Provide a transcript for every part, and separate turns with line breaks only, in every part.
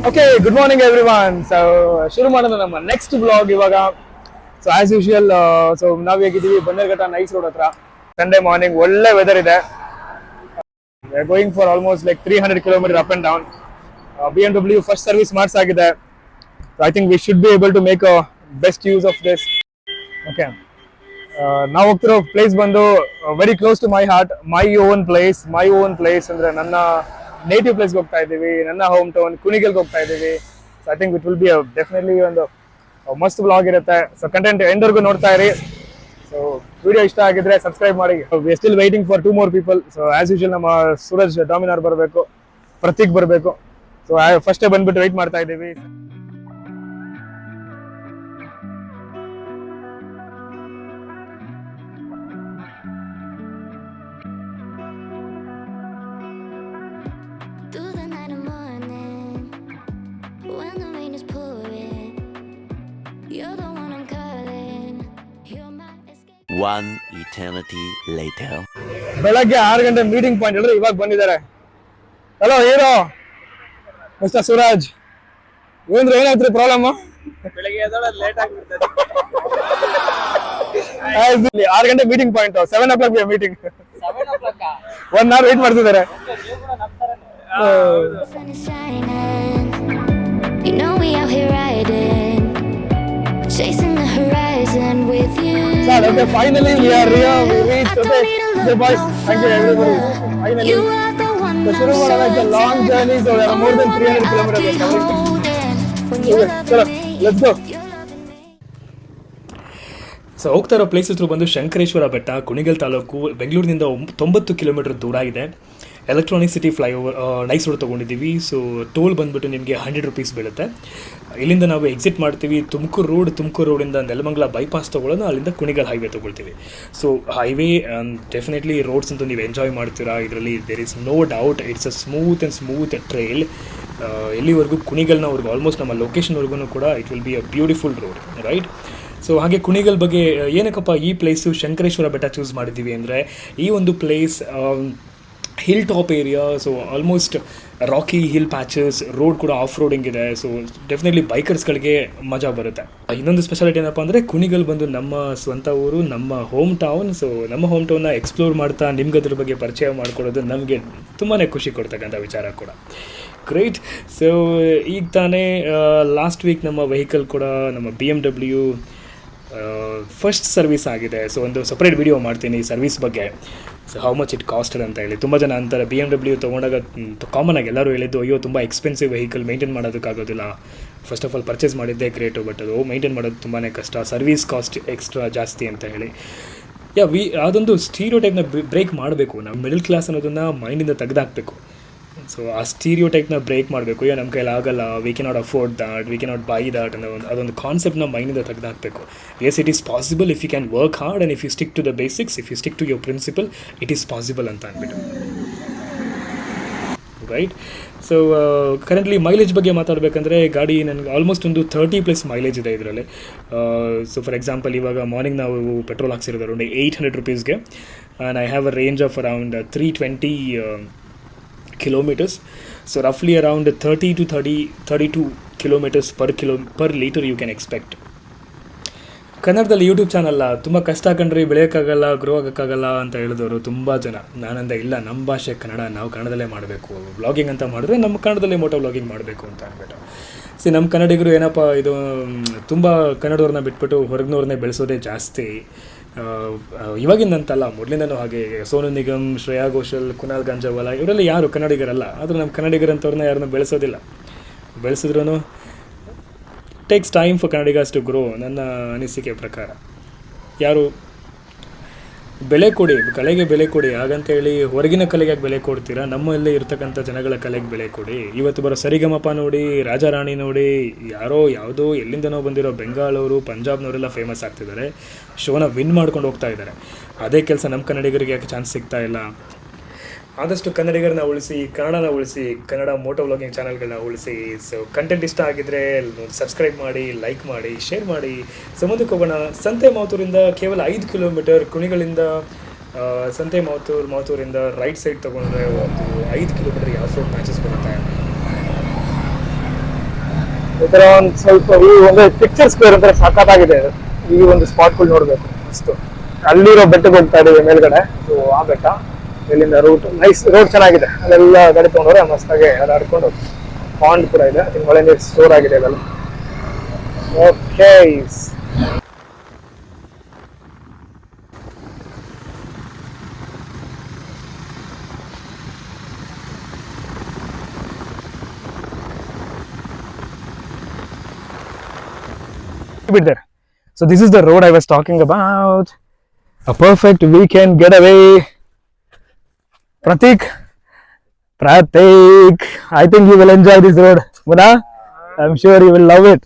Okay, good morning everyone. So ಶುರು ಮಾಡೋಣ ನಮ್ಮ ನೆಕ್ಸ್ಟ್ ಬ್ಲಾಗ್ ಇವಾಗ. ಸೊ ಆಸ್ ಯೂಶುವಲ್, ಸೊ ನಾವು ಹೇಗಿದ್ದೀವಿ ಬನ್ನೇರ್ಘಟ್ಟ ನೈಸ್ ರೋಡ್ ಹತ್ರ. ಸಂಡೇ ಮಾರ್ನಿಂಗ್ ಒಳ್ಳೆ ವೆದರ್ ಇದೆ. Going for almost like 300 kilometre up and down. BMW first service ಮಾಡಿಸಾಗಿದೆ. I think we should be able to make best use of this. Okay, ನಾವು ಹೋಗ್ತಿರೋ place ಬಂದು very close to my heart. My own place ಅಂದ್ರೆ ನನ್ನ native ಪ್ಲೇಸ್ಗೆ ಹೋಗ್ತಾ ಇದ್ದೀವಿ. ನನ್ನ ಹೋಮ್ ಟೌನ್ ಕುಣಿಗಲ್ಗೆ ಹೋಗ್ತಾ ಇದ್ದೀವಿ. So I think it will B definitely ಒಂದು ಮಸ್ತ್ ಬ್ಲಾಗ್ ಇರುತ್ತೆ. ಸೊ ಕಂಟೆಂಟ್ ಎಂಡ್ವರೆಗೂ ನೋಡ್ತಾ ಇರಿ. ಸೊ ವಿಡಿಯೋ ಇಷ್ಟ ಆಗಿದ್ರೆ ಸಬ್ಸ್ಕ್ರೈಬ್ ಮಾಡಿ. We still waiting for 2 more people. So as usual ನಮ್ಮ ಸೂರಜ್ ಡಾಮಿನಾರ್ ಬರಬೇಕು, ಪ್ರತೀಕ್ ಬರಬೇಕು. ಸೊ ಫಸ್ಟೇ ಬಂದ್ಬಿಟ್ಟು ವೆಯ್ಟ್ ಮಾಡ್ತಾ ಇದ್ದೀವಿ.
One eternity later.
ಬೆಳಗ್ಗೆ 6 ಗಂಟೆ ಮೀಟಿಂಗ್ ಪಾಯಿಂಟ್ ಹೇಳಿದ್ರೆ ಇವಾಗ ಬಂದಿದ್ದಾರೆ. ಹಲೋ ಹೀರೋ ಮಿಸ್ಟರ್ ಸೂರಜ್, ಏನಾಯ್ತು ಪ್ರಾಬ್ಲಮ್?
ಬೆಳಗ್ಗೆ ಎದ್ದೇಳೋದು ಲೇಟ್ ಆಗ್ಬಿಡ್ತದೆ.
6 ಗಂಟೆ meeting point, 7 o'clock meeting.
7 o'clock
1 hour wait ಮಾಡ್ತಿದ್ದಾರೆ.
You know we out here riding, chasing the horizon with you.
Okay, finally we are here. We reached. Okay, boys, thank you everybody. Finally, so shuru madana. It's a long journey, so we are more than 300 kilometers covering. Okay, let's go.
So ಹೋಗ್ತಾ ಇರೋ place ಹೆಸರು ಬಂದು ಶಂಕರೇಶ್ವರ ಬೆಟ್ಟ, ಕುಣಿಗಲ್ ತಾಲೂಕು, ಬೆಂಗಳೂರಿನಿಂದ 90 kilometre ದೂರ ಇದೆ. Electronic City flyover NICE road ತೊಗೊಂಡಿದ್ದೀವಿ. So toll ಬಂದುಬಿಟ್ಟು ನಿಮಗೆ 100 rupees ಬೀಳುತ್ತೆ. ಇಲ್ಲಿಂದ ನಾವು ಎಕ್ಸಿಟ್ ಮಾಡ್ತೀವಿ ತುಮಕೂರು ರೋಡಿಂದ ನೆಲಮಂಗಲ ಬೈಪಾಸ್ ತೊಗೊಳ್ಳೋದು, ಅಲ್ಲಿಂದ ಕುಣಿಗಲ್ ಹೈವೇ ತೊಗೊಳ್ತೀವಿ. ಸೊ ಹೈವೇ ಡೆಫಿನೆಟ್ಲಿ ರೋಡ್ಸ್ ಅಂತೂ ನೀವು ಎಂಜಾಯ್ ಮಾಡ್ತೀರಾ. ಇದರಲ್ಲಿ there is no doubt, it's a smooth trail. ಎಲ್ಲಿವರೆಗೂ ಕುಣಿಗಲ್ನವರೆಗೂ ಆಲ್ಮೋಸ್ಟ್ ನಮ್ಮ ಲೊಕೇಶನ್ವರೆಗೂ ಕೂಡ it will be a beautiful road, right? So ಹಾಗೆ ಕುಣಿಗಲ್ ಬಗ್ಗೆ ಏನಕ್ಕಪ್ಪ ಈ ಪ್ಲೇಸು ಶಂಕರೇಶ್ವರ ಬೆಟ್ಟ ಚೂಸ್ ಮಾಡಿದ್ದೀವಿ ಅಂದರೆ, ಈ ಒಂದು place hill top area. So almost rocky hill patches, road ಕೂಡ ಆಫ್ ರೋಡಿಂಗ್ ಇದೆ. ಸೊ ಡೆಫಿನೆಟ್ಲಿ ಬೈಕರ್ಸ್ಗಳಿಗೆ ಮಜಾ ಬರುತ್ತೆ. ಇನ್ನೊಂದು ಸ್ಪೆಷಾಲಿಟಿ ಏನಪ್ಪ ಅಂದರೆ, ಕುಣಿಗಲ್ ಬಂದು ನಮ್ಮ ಸ್ವಂತ ಊರು, ನಮ್ಮ ಹೋಮ್ ಟೌನ್. ಸೊ ನಮ್ಮ ಹೋಮ್ ಟೌನ್ನ ಎಕ್ಸ್ಪ್ಲೋರ್ ಮಾಡ್ತಾ ನಿಮ್ಗೆ ಅದ್ರ ಬಗ್ಗೆ ಪರಿಚಯ ಮಾಡ್ಕೊಳ್ಳೋದು ನಮಗೆ ತುಂಬಾ ಖುಷಿ ಕೊಡ್ತಕ್ಕಂಥ ವಿಚಾರ ಕೂಡ. ಗ್ರೇಟ್. ಸೊ ಈಗ ತಾನೇ ಲಾಸ್ಟ್ ವೀಕ್ ನಮ್ಮ ವೆಹಿಕಲ್ ಕೂಡ ನಮ್ಮ BMW ಫಸ್ಟ್ ಸರ್ವಿಸ್ ಆಗಿದೆ. ಸೊ ಒಂದು ಸಪ್ರೇಟ್ ವಿಡಿಯೋ ಮಾಡ್ತೀನಿ ಸರ್ವಿಸ್ ಬಗ್ಗೆ. So how much it costed ಅಂತ ಹೇಳಿ. ತುಂಬ ಜನ ಅಂತಾರೆ BMW ತೊಗೊಂಡಾಗ ಕಾಮನ್ ಆಗಿ ಎಲ್ಲರೂ ಹೇಳಿದ್ದು, ಅಯ್ಯೋ ತುಂಬ ಎಕ್ಸ್ಪೆನ್ಸಿವ್ ವೆಹಿಕಲ್, ಮೇಂಟೈನ್ ಮಾಡೋದಕ್ಕಾಗೋದಿಲ್ಲ. ಫಸ್ಟ್ ಆಫ್ ಆಲ್ ಪರ್ಚೇಸ್ ಮಾಡಿದ್ದೇ ಗ್ರೇಟು, ಬಟ್ ಅದು ಮೇಂಟೈನ್ ಮಾಡೋದು ತುಂಬಾ ಕಷ್ಟ, ಸರ್ವಿಸ್ ಕಾಸ್ಟ್ ಎಕ್ಸ್ಟ್ರಾ ಜಾಸ್ತಿ ಅಂತ ಹೇಳಿ. ಅದೊಂದು ಸ್ಟೀರಿಯೋ ಟೈಪ್ನ ಬ್ರೇಕ್ ಮಾಡಬೇಕು. ನಾವು ಮಿಡಲ್ ಕ್ಲಾಸ್ ಅನ್ನೋದನ್ನು ಮೈಂಡಿಂದ ತೆಗೆದಾಕಬೇಕು. ಸೊ ಆ ಸ್ಟೀರಿಯೋ ಟೈಪ್ನ ಬ್ರೇಕ್ ಮಾಡಬೇಕು. ನಮ್ಮ ಕೈಲಿ ಆಗಲ್ಲ, we cannot afford that, we cannot buy that ಅನ್ನೋ ಅದೊಂದು ಕಾನ್ಸೆಪ್ಟ್ನ ಮೈಂಡಿಂದ ತೆಗೆದಾಕಬೇಕು. Yes, it is possible if you can work hard and if you stick to the basics, if you stick to your principle, it is possible ಅಂತ ಅಂದ್ಬಿಟ್ಟು, right? So currently mileage ಬಗ್ಗೆ ಮಾತಾಡಬೇಕಂದ್ರೆ, ಗಾಡಿ ನನಗೆ ಆಲ್ಮೋಸ್ಟ್ ಒಂದು 30+ ಮೈಲೇಜ್ ಇದೆ ಇದರಲ್ಲಿ. So for example, ಇವಾಗ morning ನಾವು ಪೆಟ್ರೋಲ್ ಹಾಕ್ಸಿರೋದು ಅರೌಂಡ್ 800 rupeesಗೆ, and I have a range of around 320 kilometers. So roughly around 30 to 32 kilometers per liter you can expect. ಕನ್ನಡದಲ್ಲಿ ಯೂಟ್ಯೂಬ್ ಚಾನಲ್ಲ, ತುಂಬ ಕಷ್ಟ ಕಂಡ್ರಿ, ಬೆಳೆಯೋಕ್ಕಾಗಲ್ಲ, ಗ್ರೋ ಆಗೋಕ್ಕಾಗಲ್ಲ ಅಂತ ಹೇಳಿದವರು ತುಂಬ ಜನ. ನಾನಂದ ಇಲ್ಲ, ನಮ್ಮ ಭಾಷೆ ಕನ್ನಡ, ನಾವು ಕನ್ನಡದಲ್ಲೇ ಮಾಡಬೇಕು. ವ್ಲಾಗಿಂಗ್ ಅಂತ ಮಾಡಿದ್ರೆ ನಮ್ಮ ಕನ್ನಡದಲ್ಲೇ ಮೋಟೋ ವ್ಲಾಗಿಂಗ್ ಮಾಡಬೇಕು ಅಂತ ಅಂದ್ಬಿಟ್ಟು. ನಮ್ಮ ಕನ್ನಡಿಗರು ಏನಪ್ಪ ಇದು, ತುಂಬ ಕನ್ನಡವ್ರನ್ನ ಬಿಟ್ಬಿಟ್ಟು ಹೊರಗಿನವ್ರನ್ನೇ ಬೆಳೆಸೋದೇ ಜಾಸ್ತಿ. ಇವಾಗಿಂದಂತಲ್ಲ, ಮೊದಲಿಂದನೂ ಹಾಗೆ. ಸೋನು ನಿಗಮ್, ಶ್ರೇಯಾ ಘೋಷಲ್, ಕುನಾಲ್ ಗಂಜಾವಾಲ ಇವರೆಲ್ಲ ಯಾರು ಕನ್ನಡಿಗರಲ್ಲ. ಆದರೆ ನಮ್ಮ ಕನ್ನಡಿಗರಂಥವ್ರನ್ನ ಯಾರನ್ನೂ ಬೆಳೆಸೋದಿಲ್ಲ. ಬೆಳೆಸಿದ್ರೂ ಟೇಕ್ಸ್ ಟೈಮ್ ಫಾರ್ ಕನ್ನಡಿಗರ್ಸ್ ಟು ಗ್ರೋ, ನನ್ನ ಅನಿಸಿಕೆ ಪ್ರಕಾರ. ಯಾರು ಬೆಲೆ ಕೊಡಿ, ಕಲೆಗೆ ಬೆಲೆ ಕೊಡಿ, ಹಾಗಂತೇಳಿ ಹೊರಗಿನ ಕಲೆಗೆ ಬೆಲೆ ಕೊಡ್ತೀರಾ? ನಮ್ಮಲ್ಲೇ ಇರ್ತಕ್ಕಂಥ ಜನಗಳ ಕಲೆಗೆ ಬೆಲೆ ಕೊಡಿ. ಇವತ್ತು ಬರೋ ಸರಿಗಮಪ ನೋಡಿ, ರಾಜಾರಾಣಿ ನೋಡಿ, ಯಾವುದೋ ಎಲ್ಲಿಂದನೋ ಬಂದಿರೋ ಬೆಂಗಾಳವರು, ಪಂಜಾಬ್ನವರೆಲ್ಲ ಫೇಮಸ್ ಆಗ್ತಿದ್ದಾರೆ, ಶೋನ ವಿನ್ ಮಾಡ್ಕೊಂಡು ಹೋಗ್ತಾ ಇದ್ದಾರೆ. ಅದೇ ಕೆಲಸ ನಮ್ಮ ಕನ್ನಡಿಗರಿಗೆ ಯಾಕೆ ಚಾನ್ಸ್ ಸಿಗ್ತಾ ಇಲ್ಲ? ಆದಷ್ಟು ಕನ್ನಡಿಗರನ್ನ ಉಳಿಸಿ, ಕನ್ನಡನ ಉಳಿಸಿ, ಕನ್ನಡ ಮೋಟೋ ವ್ಲಾಗಿಂಗ್ ಚಾನಲ್ಗಳನ್ನ ಉಳಿಸಿ. ಸೊ ಕಂಟೆಂಟ್ ಇಷ್ಟ ಆಗಿದ್ದರೆ ಸಬ್ಸ್ಕ್ರೈಬ್ ಮಾಡಿ, ಲೈಕ್ ಮಾಡಿ, ಶೇರ್ ಮಾಡಿ. ಸೊ ಮುಂದಕ್ಕೆ ಹೋಗೋಣ. ಸಂತೆ ಮಾತೂರಿಂದ ಕೇವಲ 5 ಕಿಲೋಮೀಟರ್, ಕುಣಿಗಲಿಂದ ಸಂತೆ ಮಾತೂರಿಂದ ರೈಟ್ ಸೈಡ್ ತೊಗೊಂಡ್ರೆ ಒಂದು 5 ಕಿಲೋಮೀಟರ್ ಆಫ್ ರೋಡ್ ಮ್ಯಾಚಸ್ ಬರುತ್ತೆ.
ಈ ಥರ ಒಂದು ಸ್ವಲ್ಪ ಈ ಒಂದು ಪಿಕ್ಚರ್ ಸ್ಕ್ವೇರ್ ಅಂತ ಸಖತ್ತಾಗಿದೆ. ಈ ಒಂದು ಸ್ಪಾಟ್ಗಳು ನೋಡಬೇಕು ಅಷ್ಟು. ಅಲ್ಲಿರೋ ಬೆಟ್ಟಕ್ಕೆ ಹೋಗ್ತಾ ಇದ್ದೀವಿ ಮೇಲ್ಗಡೆ. ಸೊ ಆ ಬೆಟ್ಟ ಇಲ್ಲಿಂದ ರೂಟ್ ನೈಸ್, ರೋಡ್ ಚೆನ್ನಾಗಿದೆ. ಅಲ್ಲೆಲ್ಲ ಗಾಡಿ ತೊಗೊಂಡ್ರೆ ಮಸ್ತಾಗಿ ಎಲ್ಲ ಆಡ್ಕೊಂಡು ಪಾಂಡ್ ಕೂಡ ಇದೆ. ಮಳೆ ನೀರು ಸ್ಟೋರ್ ಆಗಿದೆ ಅದೆಲ್ಲ. Okay, bit there. So this is the road I was talking about. A perfect weekend getaway. Pratik, I think you will enjoy this road. Muna, I'm sure you will love it.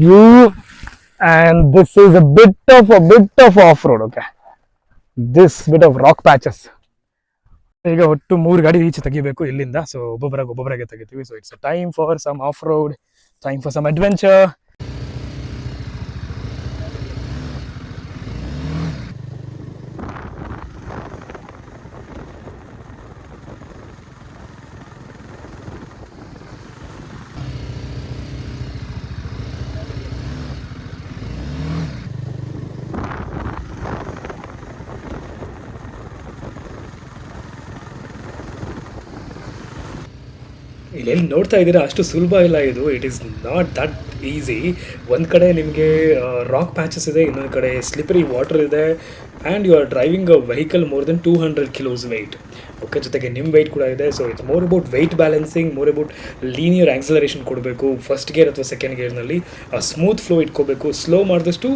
View, and this is a bit of off-road. Okay, this bit of rock patches. ಈಗ ಒಟ್ಟು 3 ಗಾಡಿ ಈಚೆ ತೆಗಿಬೇಕು ಇಲ್ಲಿಂದ. So ಒಬ್ಬೊಬ್ಬರಾಗೆ ತೆಗಿತೀವಿ. So it's time for some off road, time for some adventure.
ಇಲ್ಲೆಲ್ಲಿ ನೋಡ್ತಾ ಇದ್ದೀರಾ ಅಷ್ಟು ಸುಲಭ ಇಲ್ಲ ಇದು. It is not that easy. ಒಂದು ಕಡೆ ನಿಮಗೆ ರಾಕ್ ಪ್ಯಾಚಸ್ ಇದೆ, ಇನ್ನೊಂದು ಕಡೆ ಸ್ಲಿಪರಿ ವಾಟರ್ ಇದೆ, and you are driving a vehicle more than 200 kilos weight. Okay, ಜೊತೆಗೆ ನಿಮ್ಮ ವೆಯ್ಟ್ ಕೂಡ ಇದೆ. So it's more about weight balancing, more about linear acceleration ಕೊಡಬೇಕು ಫಸ್ಟ್ ಗೇರ್ ಅಥವಾ ಸೆಕೆಂಡ್ ಗೇರ್ನಲ್ಲಿ. ಸ್ಮೂತ್ ಫ್ಲೋ ಇಟ್ಕೋಬೇಕು. ಸ್ಲೋ ಮಾಡಿದಷ್ಟು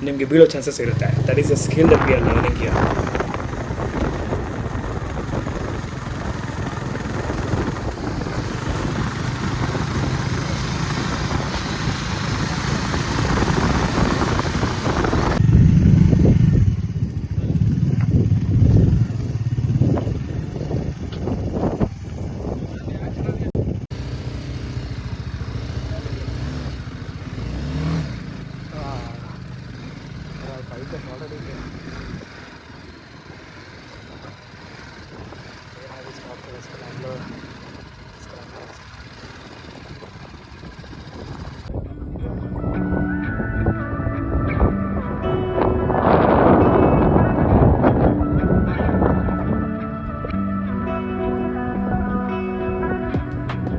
ನಿಮಗೆ ಬೀಳೋ ಚಾನ್ಸಸ್ ಇರುತ್ತೆ. That is a skill that we are learning here.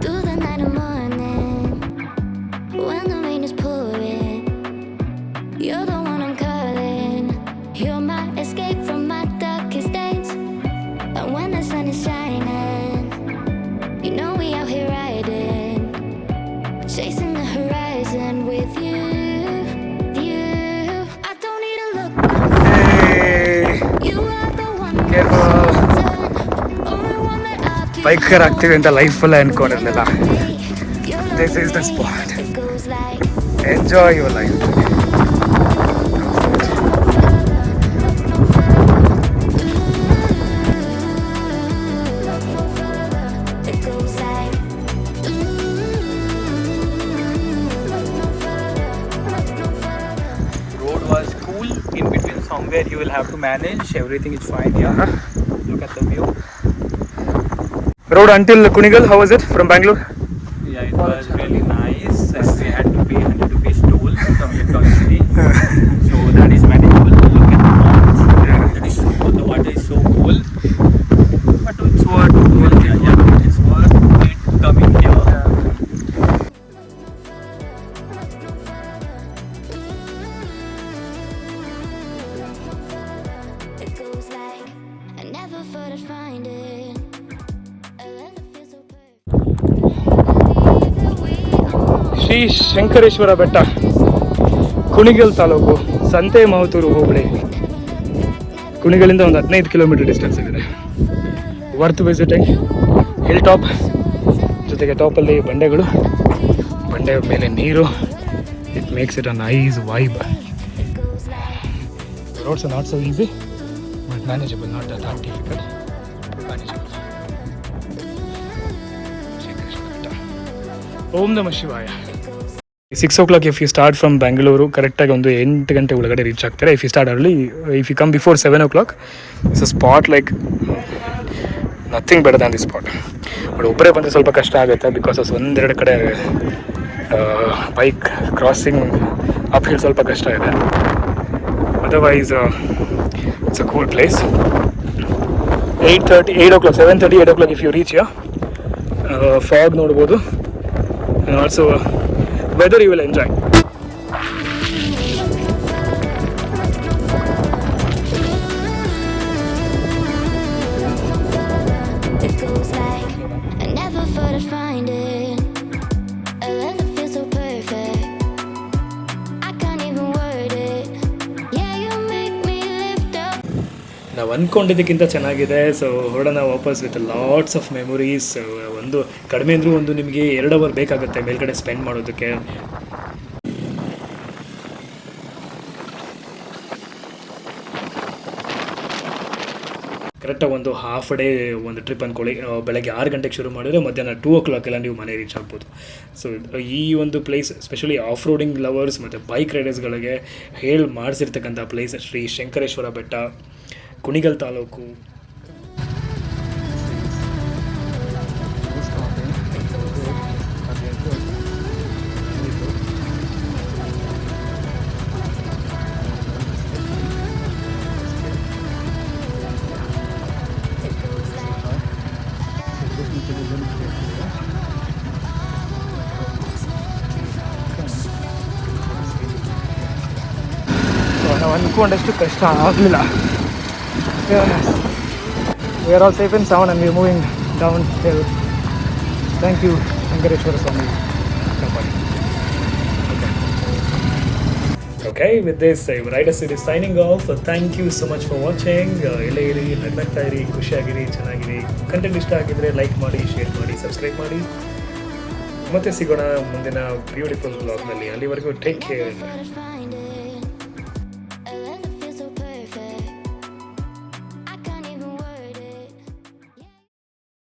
Through the night and morning, when the rain is pouring, you're the one I'm calling. You're my escape from my darkest days. And when the sun is shining, you know we out here riding, chasing the horizon with you. I don't need to look no further. You are the one only one that I believe.
Biker ಆಗ್ತೀವಿ ಅಂತ ಲೈಫಲ್ಲೇ ಅನ್ಕೊಂಡಿರ್ಲಿಲ್ಲ. This is the spot.
It goes like
Enjoy your life.
it goes like
Road was cool. In between somewhere you will have to manage. Everything is fine. Yeah. Look at the view.
Road until Kunigal, how was it from Bangalore?
Yeah, it was really nice. And we had to pay 100 rupees toll from electricity. So that is manageable. Look at the ponds. That is so cool. The water is so cool. But it's worth it. Yeah, it's worth it coming here.
it goes like I never thought I'd find it. A love that feels so perfect. Believe that we are
Shri Shankareshwara ಬೆಟ್ಟ, ಕುಣಿಗಲ್ ತಾಲೂಕು, ಸಂತೆ ಮಾವುತೂರು ಹೋಬಳಿ. ಕುಣಿಗಲಿಂದ ಒಂದು 15 kilometer distance ಆಗಿದೆ. Worth visiting. Hill top, ಜೊತೆಗೆ ಟಾಪಲ್ಲಿ ಬಂಡೆಗಳು, ಬಂಡೆ ಮೇಲೆ ನೀರು. It makes it a nice vibe. Roads are not so easy but manageable, not that difficult, manageable. Shankareshwara Betta. ಓಂ ನಮಃ ಶಿವಾಯ. 6 o'clock if you start from Bangalore, ಕರೆಕ್ಟಾಗಿ ಒಂದು 8 ಗಂಟೆ ಒಳಗಡೆ ರೀಚ್ ಆಗ್ತಾರೆ. If you start early, if you come before 7 o'clock, it's a spot like nothing better than the spot. But ಒಬ್ಬರೇ ಬಂದರೆ ಸ್ವಲ್ಪ ಕಷ್ಟ ಆಗುತ್ತೆ, ಬಿಕಾಸ್ ಒಂದೆರಡು ಕಡೆ ಬೈಕ್ ಕ್ರಾಸಿಂಗ್ ಅಪ್ ಹಿಲ್ ಸ್ವಲ್ಪ ಕಷ್ಟ ಇದೆ. Otherwise it's a cool place. 7:30, 8 o'clock if you reach here. Fog ನೋಡ್ಬೋದು, and also weather you will enjoy.
It goes like I never thought I'd find it. A love that feels so perfect. I can't even word it. Yeah, you make me lift up.
ನಾವು ಅಂದ್ಕೊಂಡಿದ್ದಕ್ಕಿಂತ ಚೆನ್ನಾಗಿದೆ. So ಹೊರಡೋಣ ವಾಪಸ್ with lots of memories. ಒಂದು ಕಡಿಮೆ ಅಂದರೂ ಒಂದು ನಿಮಗೆ 2 hour ಬೇಕಾಗುತ್ತೆ ಮೇಲ್ಗಡೆ ಸ್ಪೆಂಡ್ ಮಾಡೋದಕ್ಕೆ. ಕರೆಕ್ಟಾಗಿ ಒಂದು ಹಾಫ್ ಡೇ ಒಂದು ಟ್ರಿಪ್ ಅಂದ್ಕೊಳ್ಳಿ. ಬೆಳಗ್ಗೆ 6 ಗಂಟೆಗೆ ಶುರು ಮಾಡಿದರೆ ಮಧ್ಯಾಹ್ನ 2 o'clock ಎಲ್ಲ ನೀವು ಮನೆ ರೀಚ್ ಆಗ್ಬೋದು. ಸೊ ಈ ಒಂದು place specially off roading lovers ಮತ್ತು ಬೈಕ್ ರೈಡರ್ಸ್ಗಳಿಗೆ ಮಾಡಿಸಿರ್ತಕ್ಕಂಥ ಪ್ಲೇಸ್ ಶ್ರೀ ಶಂಕರೇಶ್ವರ ಬೆಟ್ಟ, ಕುಣಿಗಲ್ ತಾಲೂಕು.
ನಾವು ಅಂದ್ಕೊಂಡಷ್ಟು ಕಷ್ಟ ಆಗಲಿಲ್ಲ. We are all safe and sound and we are moving downhill. Thank you, Shankareshwara Swami.
Okay, with this, Rider Series signing off. Thank you so much for watching. ಎಲ್ಲೇ ಇರಿ, ನಗ್ನಗ್ತಾ ಇರಿ, ಖುಷಿಯಾಗಿರಿ, ಚೆನ್ನಾಗಿರಿ. Content ಇಷ್ಟ ಆಗಿದ್ರೆ ಲೈಕ್ ಮಾಡಿ, ಶೇರ್ ಮಾಡಿ, subscribe ಮಾಡಿ. ಮತ್ತೆ ಸಿಗೋಣ ಮುಂದಿನ ಬ್ಯೂಟಿಫುಲ್ ಬ್ಲಾಗ್ನಲ್ಲಿ. ಅಲ್ಲಿವರೆಗೂ take care.
Thought I'd find it.